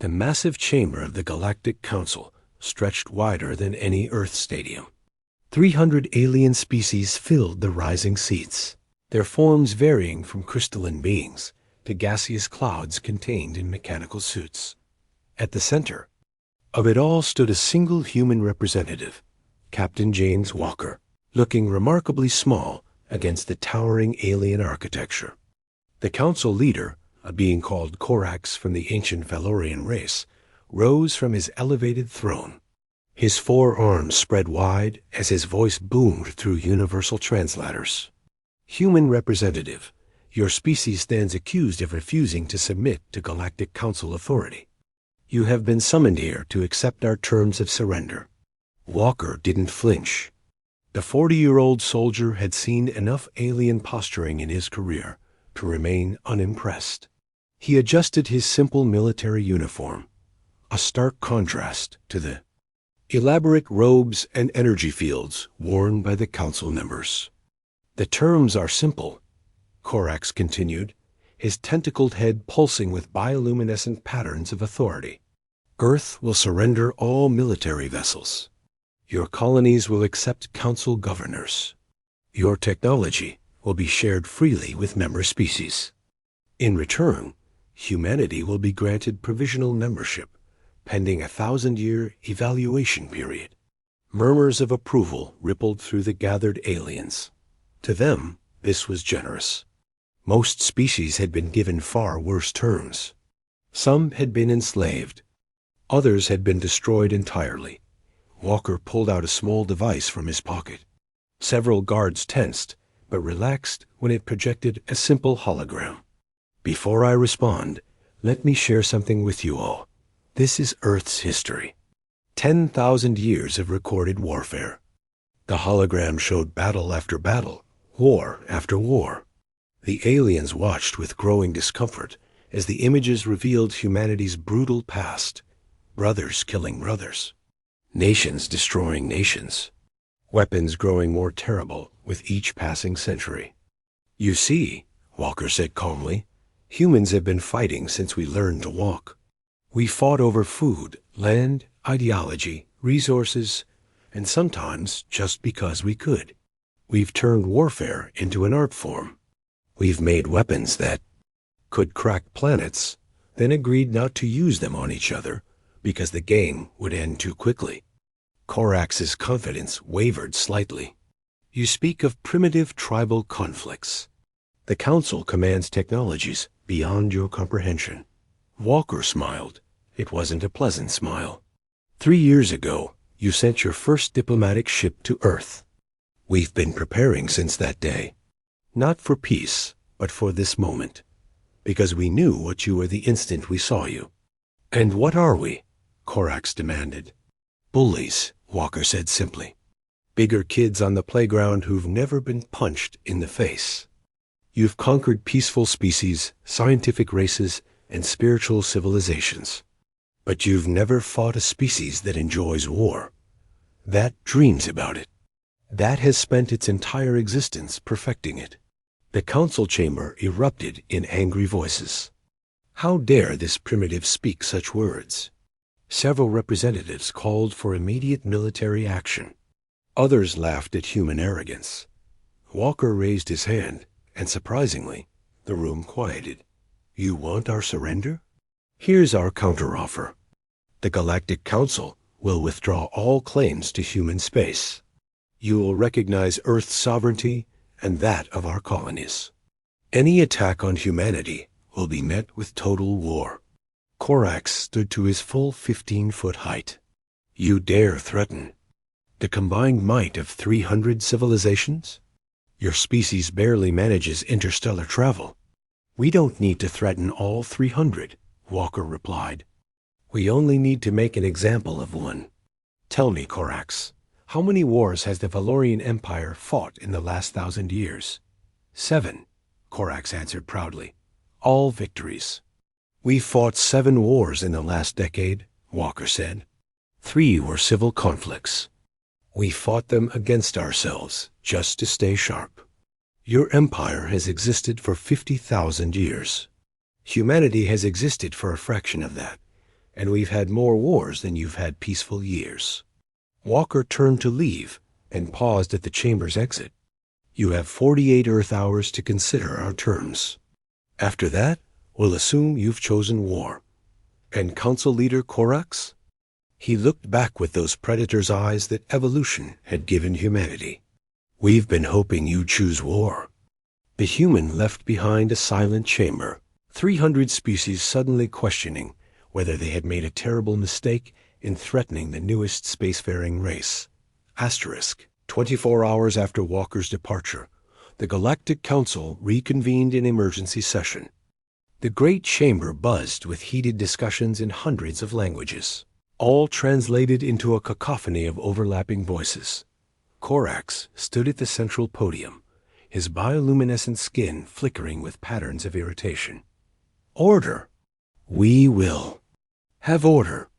The massive chamber of the Galactic Council stretched wider than any Earth stadium. 300 alien species filled the rising seats, their forms varying from crystalline beings to gaseous clouds contained in mechanical suits. At the center of it all stood a single human representative, Captain James Walker, looking remarkably small against the towering alien architecture. The council leader, a being called Corax from the ancient Valorian race, rose from his elevated throne. His 4 arms spread wide as his voice boomed through universal translators. Human representative, your species stands accused of refusing to submit to Galactic Council authority. You have been summoned here to accept our terms of surrender. Walker didn't flinch. The 40-year-old soldier had seen enough alien posturing in his career to remain unimpressed. He adjusted his simple military uniform, a stark contrast to the elaborate robes and energy fields worn by the council members. The terms are simple, Corax continued, his tentacled head pulsing with bioluminescent patterns of authority. Earth will surrender all military vessels. Your colonies will accept council governors. Your technology will be shared freely with member species. In return, humanity will be granted provisional membership, pending a 1,000-year evaluation period. Murmurs of approval rippled through the gathered aliens. To them, this was generous. Most species had been given far worse terms. Some had been enslaved. Others had been destroyed entirely. Walker pulled out a small device from his pocket. Several guards tensed, but relaxed when it projected a simple hologram. Before I respond, let me share something with you all. This is Earth's history. 10,000 years of recorded warfare. The hologram showed battle after battle, war after war. The aliens watched with growing discomfort as the images revealed humanity's brutal past. Brothers killing brothers. Nations destroying nations. Weapons growing more terrible with each passing century. You see, Walker said calmly, humans have been fighting since we learned to walk. We fought over food, land, ideology, resources, and sometimes just because we could. We've turned warfare into an art form. We've made weapons that could crack planets, then agreed not to use them on each other because the game would end too quickly. Corax's confidence wavered slightly. You speak of primitive tribal conflicts. The Council commands technologies beyond your comprehension. Walker smiled. It wasn't a pleasant smile. 3 years ago, you sent your first diplomatic ship to Earth. We've been preparing since that day. Not for peace, but for this moment. Because we knew what you were the instant we saw you. And what are we? Corax demanded. Bullies, Walker said simply. Bigger kids on the playground who've never been punched in the face. You've conquered peaceful species, scientific races, and spiritual civilizations. But you've never fought a species that enjoys war. That dreams about it. That has spent its entire existence perfecting it. The council chamber erupted in angry voices. How dare this primitive speak such words? Several representatives called for immediate military action. Others laughed at human arrogance. Walker raised his hand, and surprisingly, the room quieted. You want our surrender? Here's our counteroffer. The Galactic Council will withdraw all claims to human space. You will recognize Earth's sovereignty and that of our colonies. Any attack on humanity will be met with total war. Corax stood to his full 15-foot height. You dare threaten the combined might of 300 civilizations? Your species barely manages interstellar travel. We don't need to threaten all 300, Walker replied. We only need to make an example of one. Tell me, Corax, how many wars has the Valorian Empire fought in the last 1,000 years? 7, Corax answered proudly. All victories. We fought 7 wars in the last decade, Walker said. 3 were civil conflicts. We fought them against ourselves, just to stay sharp. Your empire has existed for 50,000 years. Humanity has existed for a fraction of that, and we've had more wars than you've had peaceful years. Walker turned to leave and paused at the chamber's exit. You have 48 Earth hours to consider our terms. After that, we'll assume you've chosen war. And Council Leader Korax? He looked back with those predator's eyes that evolution had given humanity. We've been hoping you'd choose war. The human left behind a silent chamber, 300 species suddenly questioning whether they had made a terrible mistake in threatening the newest spacefaring race. Asterisk. 24 hours after Walker's departure, the Galactic Council reconvened in emergency session. The great chamber buzzed with heated discussions in hundreds of languages, all translated into a cacophony of overlapping voices. Korax stood at the central podium, his bioluminescent skin flickering with patterns of irritation. Order! We will have order!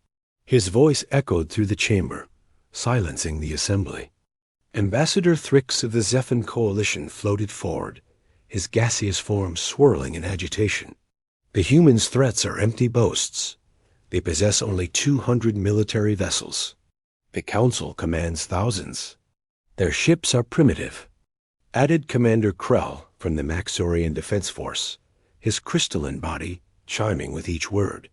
His voice echoed through the chamber, silencing the assembly. Ambassador Thrix of the Zephan Coalition floated forward, his gaseous form swirling in agitation. The humans' threats are empty boasts. They possess only 200 military vessels. The Council commands thousands. Their ships are primitive. Added Commander Krell from the Maxorian Defense Force, his crystalline body chiming with each word.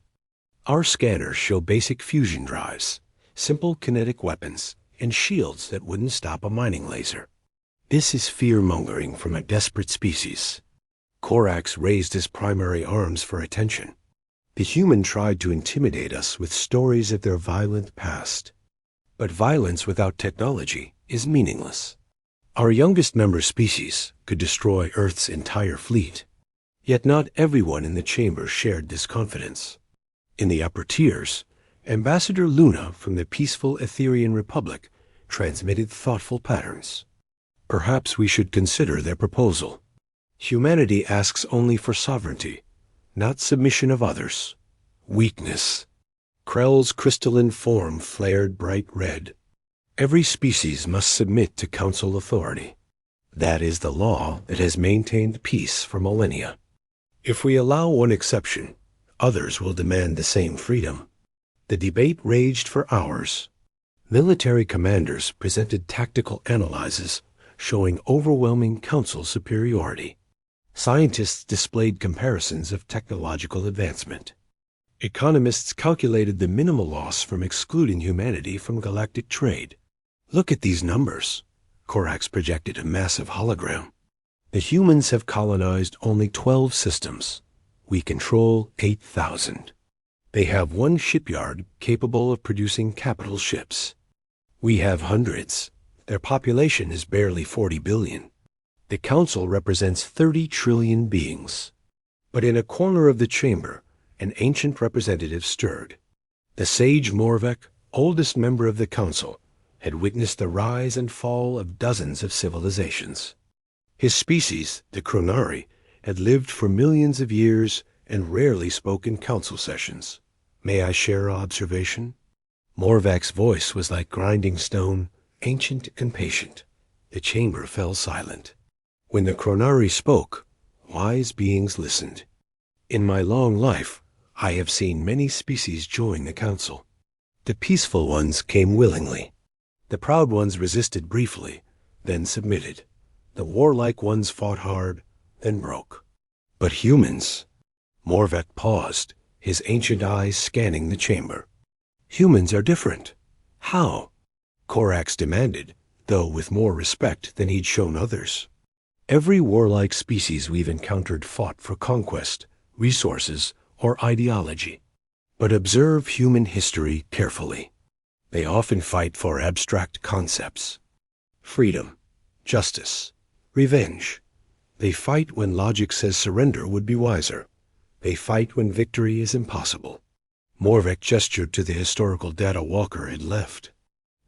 Our scanners show basic fusion drives, simple kinetic weapons, and shields that wouldn't stop a mining laser. This is fear-mongering from a desperate species. Korax raised his primary arms for attention. The human tried to intimidate us with stories of their violent past. But violence without technology is meaningless. Our youngest member species could destroy Earth's entire fleet. Yet not everyone in the chamber shared this confidence. In the upper tiers, Ambassador Luna from the peaceful Etherian Republic transmitted thoughtful patterns. Perhaps we should consider their proposal. Humanity asks only for sovereignty, not submission of others. Weakness. Krell's crystalline form flared bright red. Every species must submit to council authority. That is the law that has maintained peace for millennia. If we allow one exception, others will demand the same freedom. The debate raged for hours. Military commanders presented tactical analyses showing overwhelming council superiority. Scientists displayed comparisons of technological advancement. Economists calculated the minimal loss from excluding humanity from galactic trade. Look at these numbers. Korax projected a massive hologram. The humans have colonized only 12 systems. We control 8,000. They have one shipyard capable of producing capital ships. We have hundreds. Their population is barely 40 billion. The Council represents 30 trillion beings. But in a corner of the chamber, an ancient representative stirred. The sage Morvek, oldest member of the Council, had witnessed the rise and fall of dozens of civilizations. His species, the Kronari, had lived for millions of years and rarely spoke in council sessions. May I share an observation? Morvek's voice was like grinding stone, ancient and patient. The chamber fell silent. When the Kronari spoke, wise beings listened. In my long life, I have seen many species join the council. The peaceful ones came willingly. The proud ones resisted briefly, then submitted. The warlike ones fought hard, then broke. But humans... Morvek paused, his ancient eyes scanning the chamber. Humans are different. How? Korax demanded, though with more respect than he'd shown others. Every warlike species we've encountered fought for conquest, resources, or ideology. But observe human history carefully. They often fight for abstract concepts. Freedom, justice, revenge. They fight when logic says surrender would be wiser. They fight when victory is impossible. Morvek gestured to the historical data Walker had left.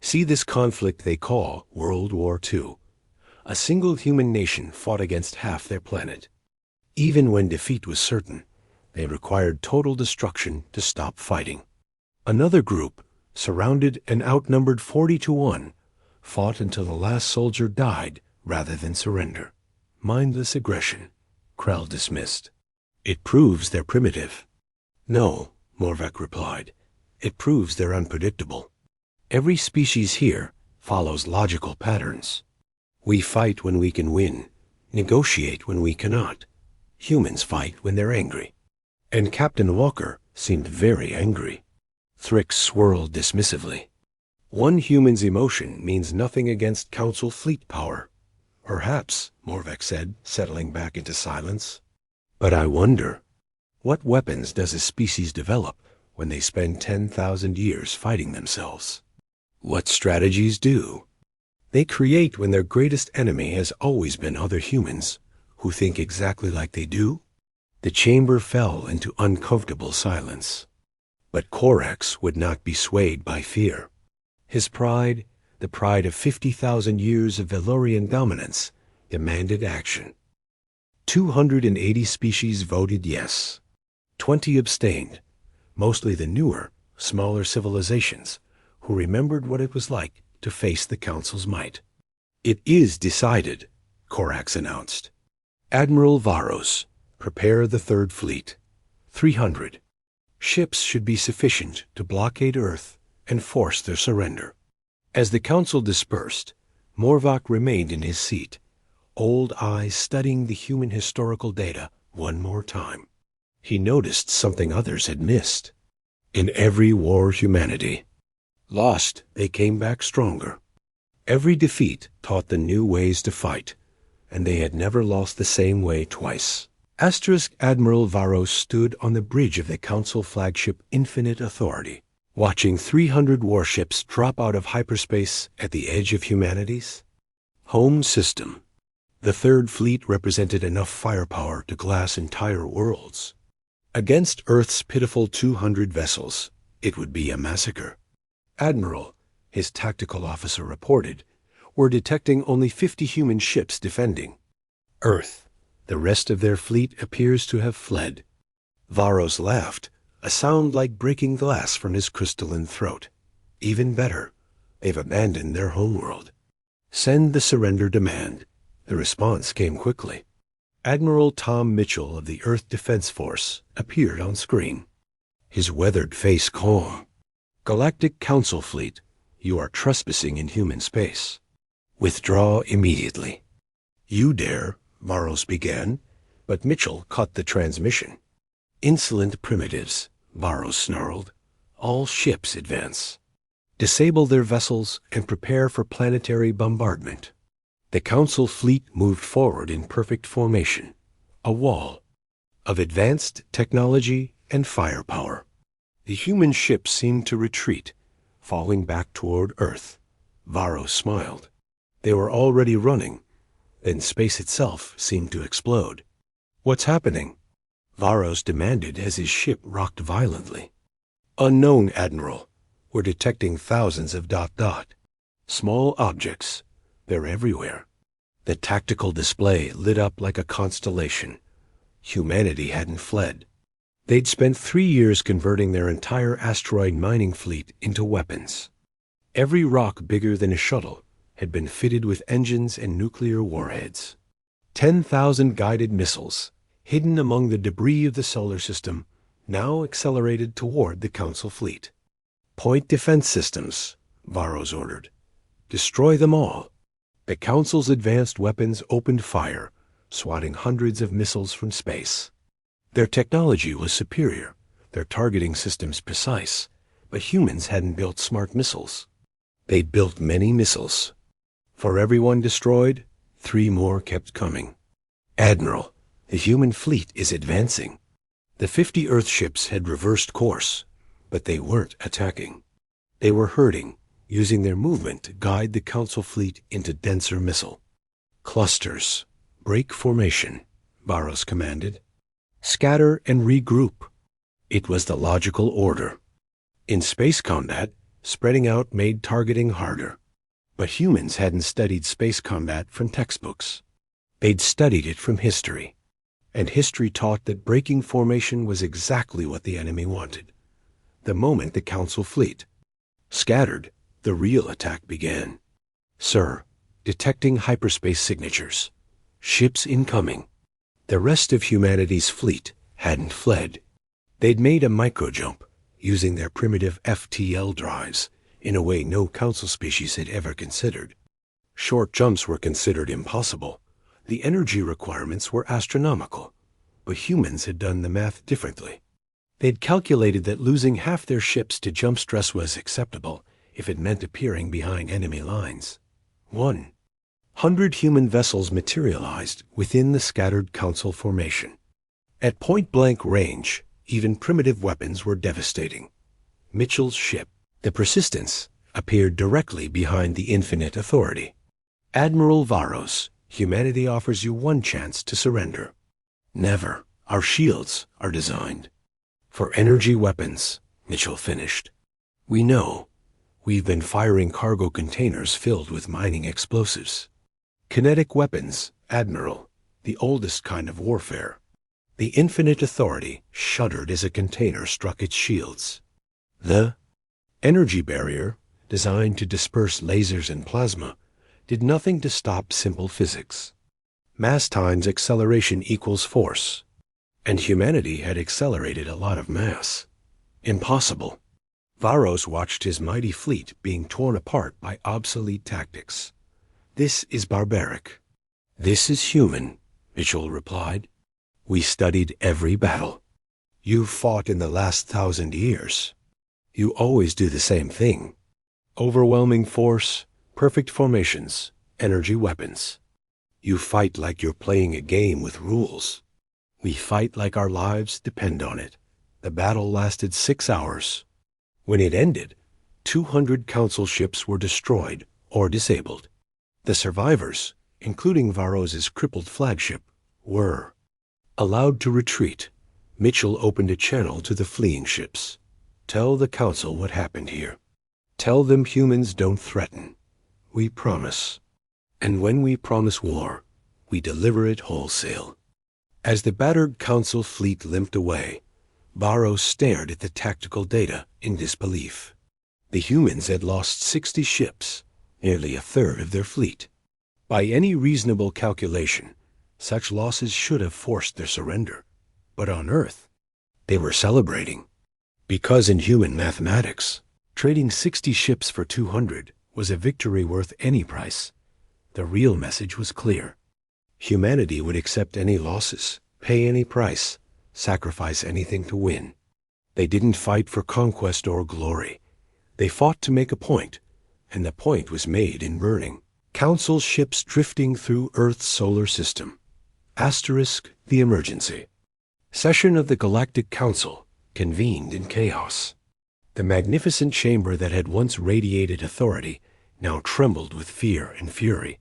See this conflict they call World War II. A single human nation fought against half their planet. Even when defeat was certain, they required total destruction to stop fighting. Another group, surrounded and outnumbered 40-1, fought until the last soldier died rather than surrender. Mindless aggression, Krell dismissed. It proves they're primitive. No, Morvek replied. It proves they're unpredictable. Every species here follows logical patterns. We fight when we can win, negotiate when we cannot. Humans fight when they're angry. And Captain Walker seemed very angry. Thrix swirled dismissively. One human's emotion means nothing against Council fleet power. Perhaps, Morvek said, settling back into silence. But I wonder, what weapons does a species develop when they spend 10,000 years fighting themselves? What strategies do? They create when their greatest enemy has always been other humans who think exactly like they do. The chamber fell into uncomfortable silence. But Corax would not be swayed by fear. His pride, the pride of 50,000 years of Valorian dominance, demanded action. 280 species voted yes. 20 abstained, mostly the newer, smaller civilizations, who remembered what it was like to face the Council's might. It is decided, Corax announced. Admiral Varos, prepare the Third Fleet. 300. Ships should be sufficient to blockade Earth and force their surrender. As the Council dispersed, Morvok remained in his seat, old eyes studying the human historical data one more time. He noticed something others had missed. In every war humanity lost, they came back stronger. Every defeat taught them new ways to fight, and they had never lost the same way twice. Admiral Varos stood on the bridge of the Council flagship Infinite Authority, watching 300 warships drop out of hyperspace at the edge of humanity's home system. The Third Fleet represented enough firepower to glass entire worlds. Against Earth's pitiful 200 vessels, it would be a massacre. Admiral, his tactical officer reported, were detecting only 50 human ships defending. Earth, the rest of their fleet appears to have fled. Varos laughed, a sound like breaking glass from his crystalline throat. Even better, they've abandoned their homeworld. Send the surrender demand. The response came quickly. Admiral Tom Mitchell of the Earth Defense Force appeared on screen, his weathered face calm. Galactic Council Fleet, you are trespassing in human space. Withdraw immediately. You dare, Varos began, but Mitchell cut the transmission. Insolent primitives, Varos snarled. All ships advance. Disable their vessels and prepare for planetary bombardment. The Council fleet moved forward in perfect formation, a wall of advanced technology and firepower. The human ships seemed to retreat, falling back toward Earth. Varos smiled. They were already running. Then space itself seemed to explode. What's happening? Varos demanded as his ship rocked violently. Unknown, Admiral. We're detecting thousands of ... Small objects. They're everywhere. The tactical display lit up like a constellation. Humanity hadn't fled. They'd spent 3 years converting their entire asteroid mining fleet into weapons. Every rock bigger than a shuttle had been fitted with engines and nuclear warheads. 10,000 guided missiles, hidden among the debris of the solar system, now accelerated toward the Council fleet. Point defense systems, Varos ordered. Destroy them all. The Council's advanced weapons opened fire, swatting hundreds of missiles from space. Their technology was superior, their targeting systems precise, but humans hadn't built smart missiles. They'd built many missiles. For every one destroyed, 3 more kept coming. Admiral, the human fleet is advancing. The 50 Earth ships had reversed course, but they weren't attacking. They were herding, using their movement to guide the Council fleet into denser missile. Clusters. Break formation, Varos commanded. Scatter and regroup. It was the logical order. In space combat, spreading out made targeting harder. But humans hadn't studied space combat from textbooks. They'd studied it from history. And history taught that breaking formation was exactly what the enemy wanted. The moment the Council fleet scattered, the real attack began. Sir, detecting hyperspace signatures. Ships incoming. The rest of humanity's fleet hadn't fled. They'd made a microjump, using their primitive FTL drives in a way no council species had ever considered. Short jumps were considered impossible. The energy requirements were astronomical. But humans had done the math differently. They'd calculated that losing half their ships to jump stress was acceptable if it meant appearing behind enemy lines. 100 human vessels materialized within the scattered council formation. At point-blank range, even primitive weapons were devastating. Mitchell's ship, the Persistence, appeared directly behind the Infinite Authority. Admiral Varos, humanity offers you one chance to surrender. Never. Our shields are designed for energy weapons, Mitchell finished. We know. We've been firing cargo containers filled with mining explosives. Kinetic weapons, Admiral, the oldest kind of warfare. The Infinite Authority shuddered as a container struck its shields. The energy barrier, designed to disperse lasers and plasma, did nothing to stop simple physics. Mass times acceleration equals force. And humanity had accelerated a lot of mass. Impossible. Varos watched his mighty fleet being torn apart by obsolete tactics. This is barbaric. This is human, Mitchell replied. We studied every battle. You've fought in the last 1,000 years. You always do the same thing. Overwhelming force, perfect formations, energy weapons. You fight like you're playing a game with rules. We fight like our lives depend on it. The battle lasted 6 hours. When it ended, 200 council ships were destroyed or disabled. The survivors, including Varos's crippled flagship, were allowed to retreat. Mitchell opened a channel to the fleeing ships. Tell the council what happened here. Tell them humans don't threaten. We promise. And when we promise war, we deliver it wholesale. As the battered council fleet limped away, Varos stared at the tactical data in disbelief. The humans had lost 60 ships, nearly a third of their fleet. By any reasonable calculation, such losses should have forced their surrender. But on Earth, they were celebrating. Because in human mathematics, trading 60 ships for 200 was a victory worth any price. The real message was clear. Humanity would accept any losses, pay any price, sacrifice anything to win. They didn't fight for conquest or glory. They fought to make a point, and the point was made in burning. Council ships drifting through Earth's solar system. Asterisk the emergency. Session of the Galactic Council convened in chaos. The magnificent chamber that had once radiated authority now trembled with fear and fury.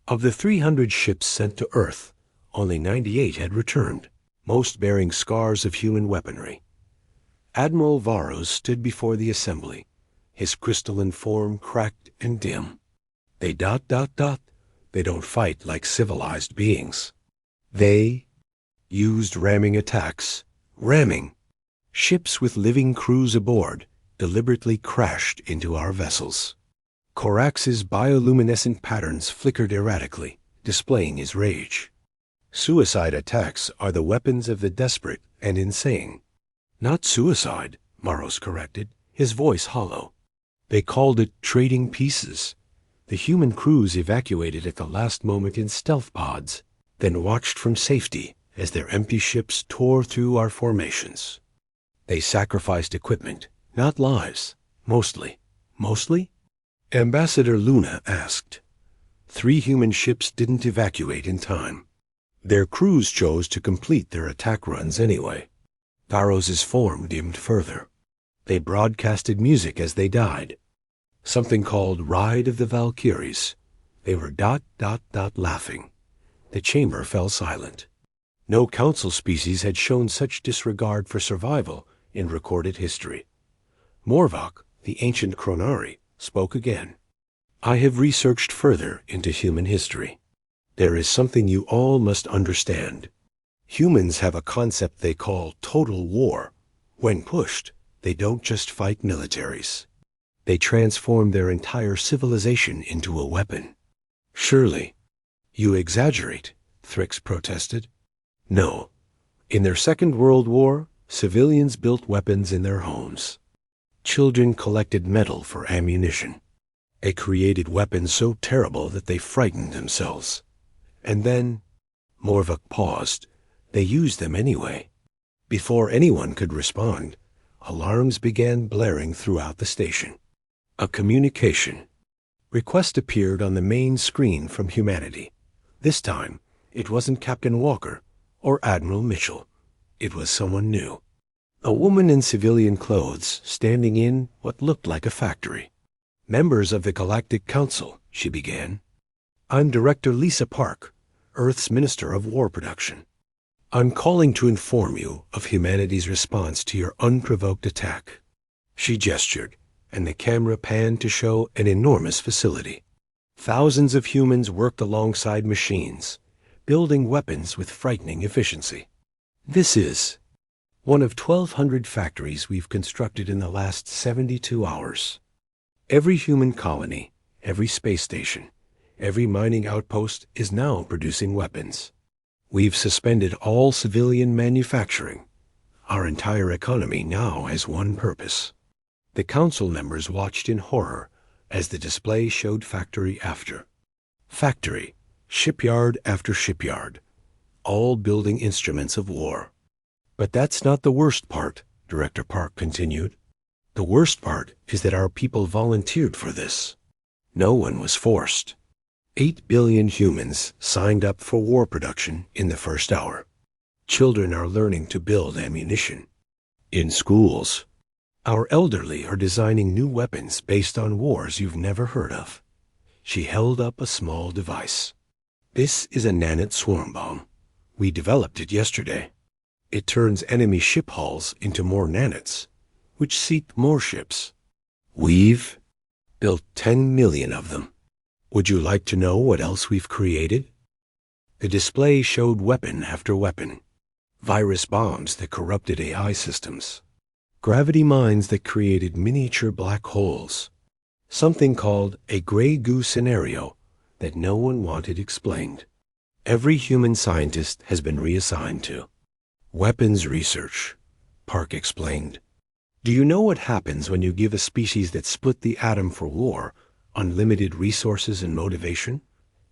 Of the 300 ships sent to Earth, only 98 had returned, most bearing scars of human weaponry. Admiral Varos stood before the assembly, his crystalline form cracked and dim. They ... They don't fight like civilized beings. They used ramming attacks. Ramming. Ships with living crews aboard deliberately crashed into our vessels. Corax's bioluminescent patterns flickered erratically, displaying his rage. Suicide attacks are the weapons of the desperate and insane. Not suicide, Varos corrected, his voice hollow. They called it trading pieces. The human crews evacuated at the last moment in stealth pods, then watched from safety as their empty ships tore through our formations. They sacrificed equipment, not lives, mostly. Mostly? Ambassador Luna asked. 3 human ships didn't evacuate in time. Their crews chose to complete their attack runs anyway. Varos's form dimmed further. They broadcasted music as they died. Something called Ride of the Valkyries. They were ... laughing. The chamber fell silent. No council species had shown such disregard for survival in recorded history. Morvok, the ancient Chronari, spoke again. I have researched further into human history. There is something you all must understand. Humans have a concept they call total war. When pushed, they don't just fight militaries. They transform their entire civilization into a weapon. Surely. You exaggerate, Thrix protested. No. In their Second World War, Civilians built weapons in their homes. Children collected metal for ammunition. They created weapons so terrible that they frightened themselves. And then, Morvuk paused. They used them anyway. Before anyone could respond, alarms began blaring throughout the station. A communication request appeared on the main screen from humanity. This time, it wasn't Captain Walker or Admiral Mitchell. It was someone new. A woman in civilian clothes standing in what looked like a factory. "Members of the Galactic Council," she began. "I'm Director Lisa Park, Earth's Minister of War Production. I'm calling to inform you of humanity's response to your unprovoked attack." She gestured, and the camera panned to show an enormous facility. Thousands of humans worked alongside machines, building weapons with frightening efficiency. "This is one of 1,200 factories we've constructed in the last 72 hours. Every human colony, every space station, every mining outpost is now producing weapons. We've suspended all civilian manufacturing. Our entire economy now has one purpose." The council members watched in horror as the display showed factory after factory, shipyard after shipyard, all building instruments of war. "But that's not the worst part," Director Park continued. "The worst part is that our people volunteered for this. No one was forced. 8 billion humans signed up for war production in the first hour. Children are learning to build ammunition. In schools, our elderly are designing new weapons based on wars you've never heard of." She held up a small device. "This is a nanite swarm bomb. We developed it yesterday. It turns enemy ship hulls into more nanites, which seat more ships. We've built 10 million of them. Would you like to know what else we've created?" The display showed weapon after weapon. Virus bombs that corrupted AI systems. Gravity mines that created miniature black holes. Something called a gray goo scenario that no one wanted explained. Every human scientist has been reassigned to weapons research, Park explained. "Do you know what happens when you give a species that split the atom for war unlimited resources and motivation?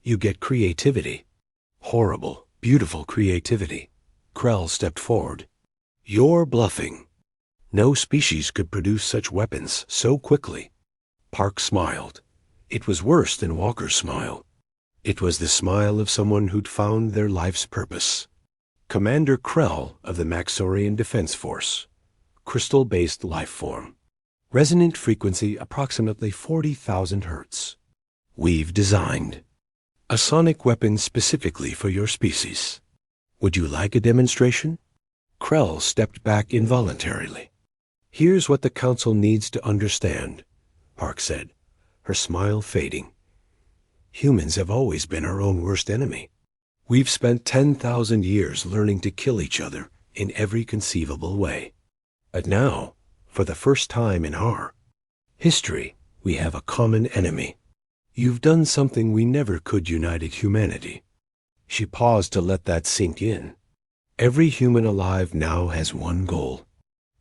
You get creativity. Horrible, beautiful creativity." Krell stepped forward. "You're bluffing. No species could produce such weapons so quickly." Park smiled. It was worse than Walker's smile. It was the smile of someone who'd found their life's purpose. Commander Krell of the Maxorian Defense Force. Crystal-based life form. Resonant frequency approximately 40,000 hertz. "We've designed a sonic weapon specifically for your species. Would you like a demonstration?" Krell stepped back involuntarily. "Here's what the Council needs to understand," Park said, her smile fading. "Humans have always been our own worst enemy. We've spent 10,000 years learning to kill each other in every conceivable way. But now, for the first time in our history, we have a common enemy. You've done something we never could, united humanity." She paused to let that sink in. Every human alive now has one goal.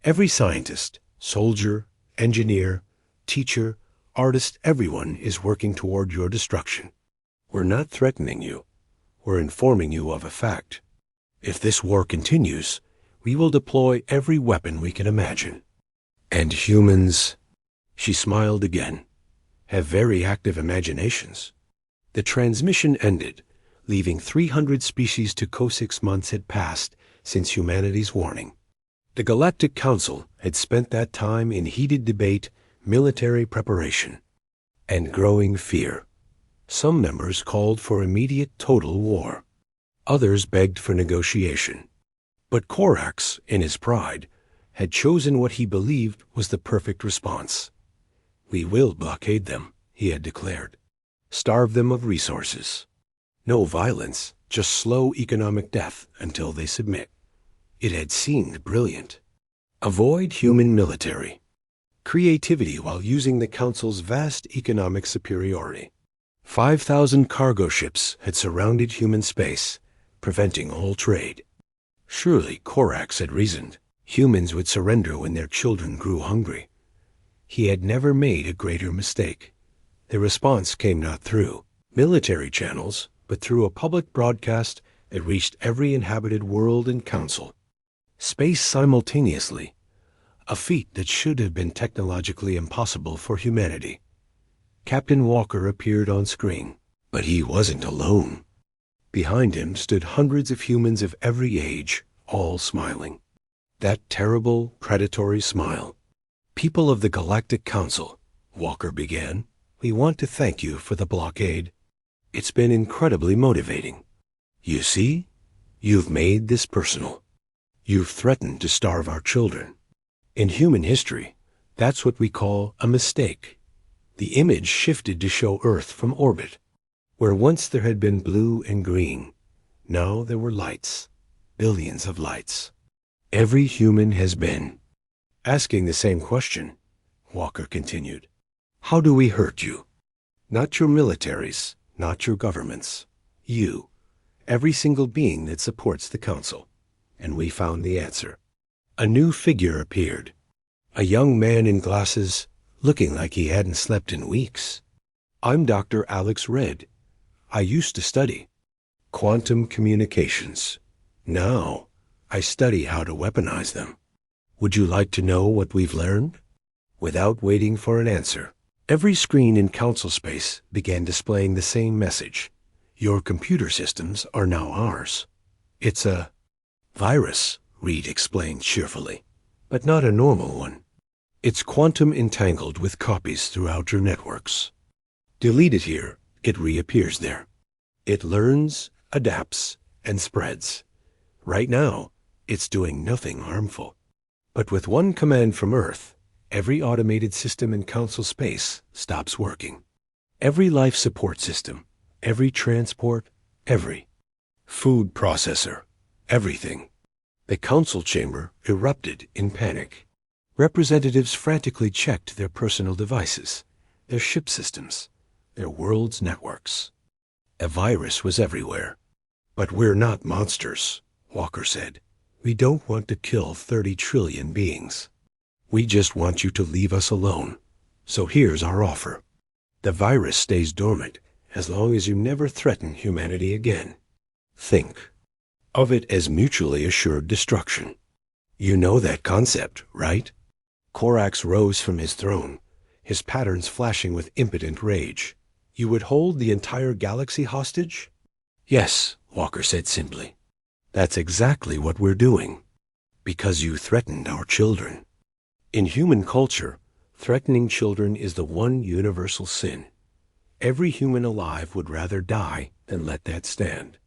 Every scientist, soldier, engineer, teacher, artist, everyone is working toward your destruction. We're not threatening you. We're informing you of a fact. If this war continues, we will deploy every weapon we can imagine. And humans, she smiled again, have very active imaginations. The transmission ended, leaving 300 species to go. 6 months had passed since humanity's warning. The Galactic Council had spent that time in heated debate, military preparation, and growing fear. Some members called for immediate total war. Others begged for negotiation. But Korax, in his pride, had chosen what he believed was the perfect response. "We will blockade them," he had declared. "Starve them of resources. No violence, just slow economic death until they submit." It had seemed brilliant. Avoid human military. Creativity while using the Council's vast economic superiority. 5,000 cargo ships had surrounded human space, preventing all trade. Surely, Korax had reasoned, Humans would surrender when their children grew hungry. He had never made a greater mistake. The response came not through military channels, but through a public broadcast that reached every inhabited world and council. Space simultaneously, a feat that should have been technologically impossible for humanity. Captain Walker appeared on screen, but he wasn't alone. Behind him stood hundreds of humans of every age, all smiling. That terrible, predatory smile. "People of the Galactic Council," Walker began, "we want to thank you for the blockade. It's been incredibly motivating. You see, you've made this personal. You've threatened to starve our children. In human history, that's what we call a mistake." The image shifted to show Earth from orbit. Where once there had been blue and green, now there were lights, billions of lights. Every human has been asking the same question, Walker continued. How do we hurt you? Not your militaries, not your governments. You, every single being that supports the Council. And we found the answer. A new figure appeared. A young man in glasses, looking like he hadn't slept in weeks. I'm Dr. Alex Red. I used to study quantum communications. Now, I study how to weaponize them. Would you like to know what we've learned? Without waiting for an answer, every screen in Council space began displaying the same message. Your computer systems are now ours. It's a virus, Reed explained cheerfully, but not a normal one. It's quantum entangled with copies throughout your networks. Delete it here, it reappears there. It learns, adapts, and spreads. Right now, it's doing nothing harmful. But with one command from Earth, every automated system in Council space stops working. Every life support system, every transport, every food processor, everything. The Council chamber erupted in panic. Representatives frantically checked their personal devices, their ship systems, their world's networks. A virus was everywhere. But we're not monsters, Walker said. We don't want to kill 30 trillion beings. We just want you to leave us alone. So here's our offer. The virus stays dormant as long as you never threaten humanity again. Think of it as mutually assured destruction. You know that concept, right? Korax rose from his throne, his patterns flashing with impotent rage. You would hold the entire galaxy hostage? Yes, Walker said simply. That's exactly what we're doing. Because you threatened our children. In human culture, threatening children is the one universal sin. Every human alive would rather die than let that stand.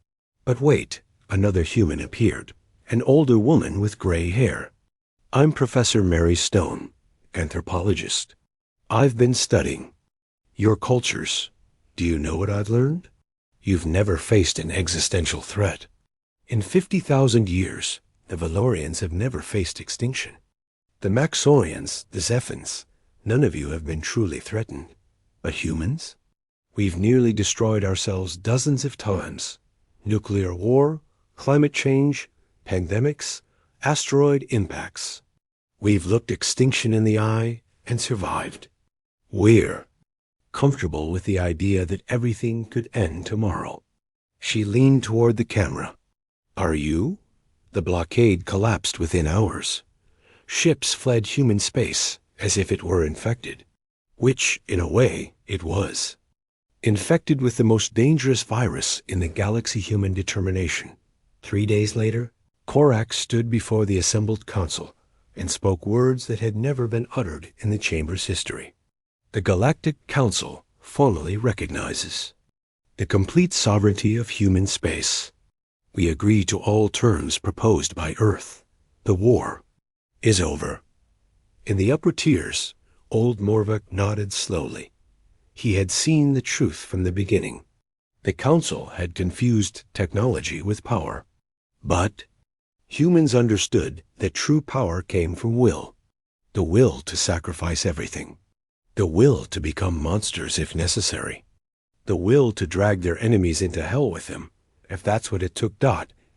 But wait, another human appeared, an older woman with gray hair. I'm Professor Mary Stone, anthropologist. I've been studying your cultures. Do you know what I've learned? You've never faced an existential threat. In 50,000 years, the Valorians have never faced extinction. The Maxorians, the Zephans, none of you have been truly threatened. But humans? We've nearly destroyed ourselves dozens of times. Nuclear war, climate change, pandemics, asteroid impacts. We've looked extinction in the eye and survived. We're comfortable with the idea that everything could end tomorrow. She leaned toward the camera. Are you? The blockade collapsed within hours. Ships fled human space as if it were infected, which, in a way, it was. Infected with the most dangerous virus in the galaxy human determination. 3 days later, Korax stood before the assembled council and spoke words that had never been uttered in the chamber's history. The Galactic Council formally recognizes the complete sovereignty of human space. We agree to all terms proposed by Earth. The war is over. In the upper tiers, old Morvak nodded slowly. He had seen the truth from the beginning. The Council had confused technology with power. But humans understood that true power came from will. The will to sacrifice everything. The will to become monsters if necessary. The will to drag their enemies into hell with them, if that's what it took.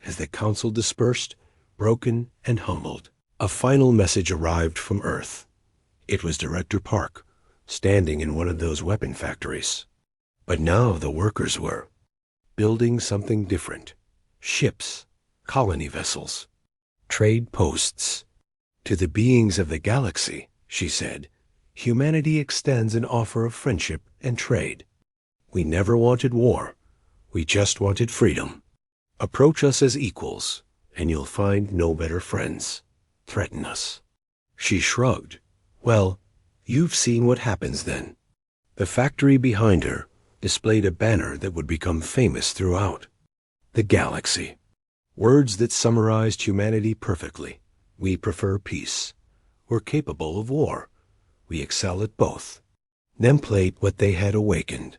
As the Council dispersed, broken and humbled, A final message arrived from Earth. It was Director Park, standing in one of those weapon factories. But now the workers were building something different. Ships, colony vessels, trade posts. To the beings of the galaxy, she said, humanity extends an offer of friendship and trade. We never wanted war. We just wanted freedom. Approach us as equals, and you'll find no better friends. Threaten us. She shrugged. Well, you've seen what happens then. The factory behind her displayed a banner that would become famous throughout. The galaxy. Words that summarized humanity perfectly. We prefer peace. We're capable of war. We excel at both. Nemplate what they had awakened.